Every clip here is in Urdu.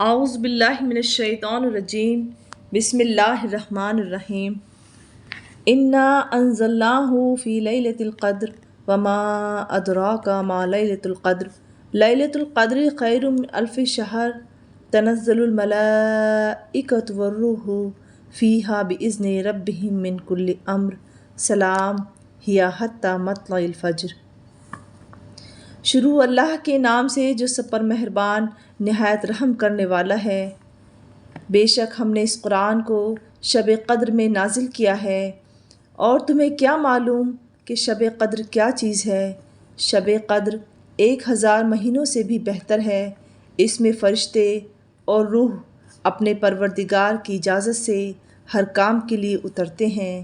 اعوذ باللہ من الشیطان الرجیم بسم اللہ الرحمن الرحیم انا انزلناہ فی لیلۃ القدر وما ادراک ما لیلۃ القدر لیلۃ القدر خیر من الف شہر تنزل الملائکۃ والروح فیہا باذن ربہم من کل امر سلام ہی حتی مطلع الفجر۔ شروع اللہ کے نام سے جو سب پر مہربان نہایت رحم کرنے والا ہے۔ بے شک ہم نے اس قرآن کو شب قدر میں نازل کیا ہے، اور تمہیں کیا معلوم کہ شب قدر کیا چیز ہے؟ شب قدر 1000 مہینوں سے بھی بہتر ہے۔ اس میں فرشتے اور روح اپنے پروردگار کی اجازت سے ہر کام کے لیے اترتے ہیں۔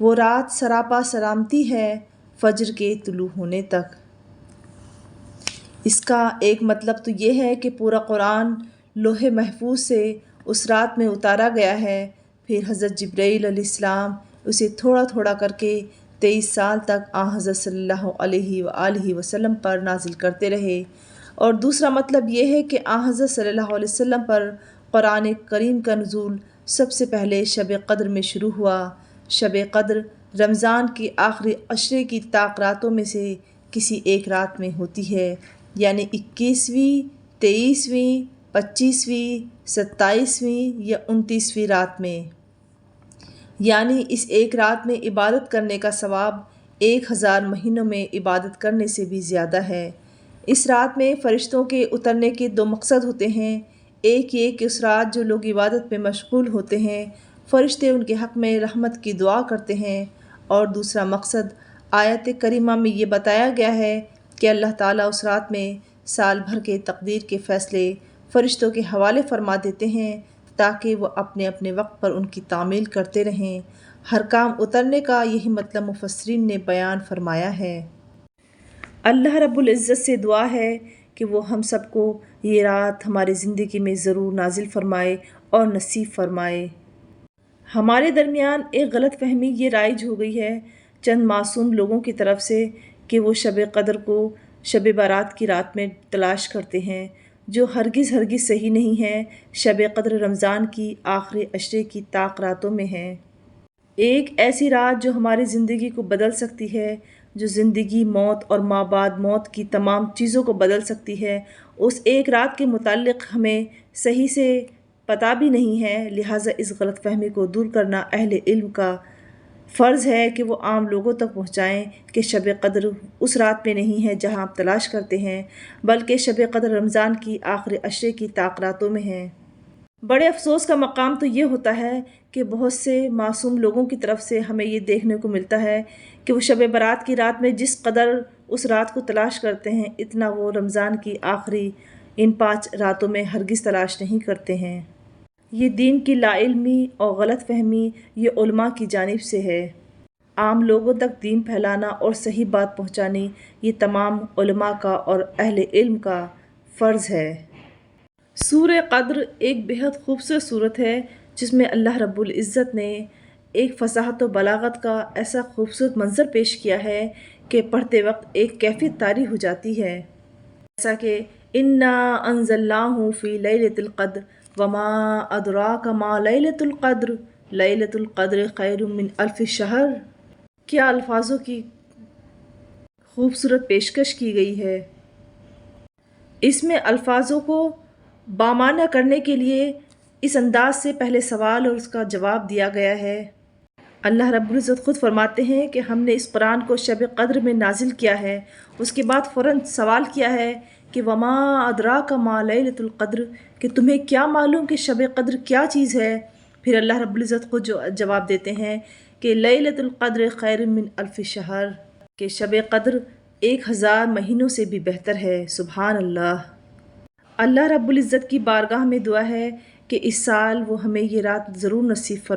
وہ رات سراپا سلامتی ہے فجر کے طلوع ہونے تک۔ اس کا ایک مطلب تو یہ ہے کہ پورا قرآن لوح محفوظ سے اس رات میں اتارا گیا ہے، پھر حضرت جبرائیل علیہ السلام اسے تھوڑا تھوڑا کر کے 23 سال تک حضرت صلی اللہ علیہ وآلہ وسلم پر نازل کرتے رہے۔ اور دوسرا مطلب یہ ہے کہ حضرت صلی اللہ علیہ وسلم پر قرآن کریم کا نزول سب سے پہلے شب قدر میں شروع ہوا۔ شب قدر رمضان کی آخری عشرے کی طاق راتوں میں سے کسی ایک رات میں ہوتی ہے، یعنی 21ویں، 23ویں، 25ویں، 27ویں یا 29ویں رات میں۔ یعنی اس ایک رات میں عبادت کرنے کا ثواب 1000 مہینوں میں عبادت کرنے سے بھی زیادہ ہے۔ اس رات میں فرشتوں کے اترنے کے 2 مقصد ہوتے ہیں۔ ایک یہ کہ اس رات جو لوگ عبادت میں مشغول ہوتے ہیں فرشتے ان کے حق میں رحمت کی دعا کرتے ہیں، اور دوسرا مقصد آیت کریمہ میں یہ بتایا گیا ہے کہ اللہ تعالیٰ اس رات میں سال بھر کے تقدیر کے فیصلے فرشتوں کے حوالے فرما دیتے ہیں تاکہ وہ اپنے اپنے وقت پر ان کی تعمیل کرتے رہیں۔ ہر کام اترنے کا یہی مطلب مفسرین نے بیان فرمایا ہے۔ اللہ رب العزت سے دعا ہے کہ وہ ہم سب کو یہ رات ہماری زندگی میں ضرور نازل فرمائے اور نصیب فرمائے۔ ہمارے درمیان ایک غلط فہمی یہ رائج ہو گئی ہے چند معصوم لوگوں کی طرف سے کہ وہ شب قدر کو شب برات کی رات میں تلاش کرتے ہیں، جو ہرگز صحیح نہیں ہے۔ شب قدر رمضان کی آخری عشرے کی طاق راتوں میں ہے، ایک ایسی رات جو ہماری زندگی کو بدل سکتی ہے، جو زندگی، موت اور ما بعد موت کی تمام چیزوں کو بدل سکتی ہے۔ اس ایک رات کے متعلق ہمیں صحیح سے پتہ بھی نہیں ہے، لہٰذا اس غلط فہمی کو دور کرنا اہل علم کا فرض ہے کہ وہ عام لوگوں تک پہنچائیں کہ شب قدر اس رات میں نہیں ہے جہاں آپ تلاش کرتے ہیں، بلکہ شب قدر رمضان کی آخری عشرے کی طاق راتوں میں ہے۔ بڑے افسوس کا مقام تو یہ ہوتا ہے کہ بہت سے معصوم لوگوں کی طرف سے ہمیں یہ دیکھنے کو ملتا ہے کہ وہ شب برات کی رات میں جس قدر اس رات کو تلاش کرتے ہیں اتنا وہ رمضان کی آخری ان 5 راتوں میں ہرگز تلاش نہیں کرتے ہیں۔ یہ دین کی لا علمی اور غلط فہمی یہ علماء کی جانب سے ہے۔ عام لوگوں تک دین پھیلانا اور صحیح بات پہنچانی یہ تمام علماء کا اور اہل علم کا فرض ہے۔ سورہ قدر ایک بہت خوبصورت سورت ہے جس میں اللہ رب العزت نے ایک فصاحت و بلاغت کا ایسا خوبصورت منظر پیش کیا ہے کہ پڑھتے وقت ایک کیفیت طاری ہو جاتی ہے، جیسا کہ انا انزلناہ فی لیلۃ القدر وما ادراک ما لیلۃ القدر لیلۃ القدر خیر من الف شہر۔ کیا الفاظوں کی خوبصورت پیشکش کی گئی ہے۔ اس میں الفاظوں کو بامعنی کرنے کے لیے اس انداز سے پہلے سوال اور اس کا جواب دیا گیا ہے۔ اللہ رب العزت خود فرماتے ہیں کہ ہم نے اس قرآن کو شب قدر میں نازل کیا ہے، اس کے بعد فوراً سوال کیا ہے کہ وما ادراک ما لیلۃ القدر، کہ تمہیں کیا معلوم کہ شب قدر کیا چیز ہے؟ پھر اللہ رب العزت خود جواب دیتے ہیں کہ لیلۃ القدر خیر من الف شہر، کہ شب قدر 1000 مہینوں سے بھی بہتر ہے۔ سبحان اللہ۔ اللہ رب العزت کی بارگاہ میں دعا ہے کہ اس سال وہ ہمیں یہ رات ضرور نصیب فرمائے۔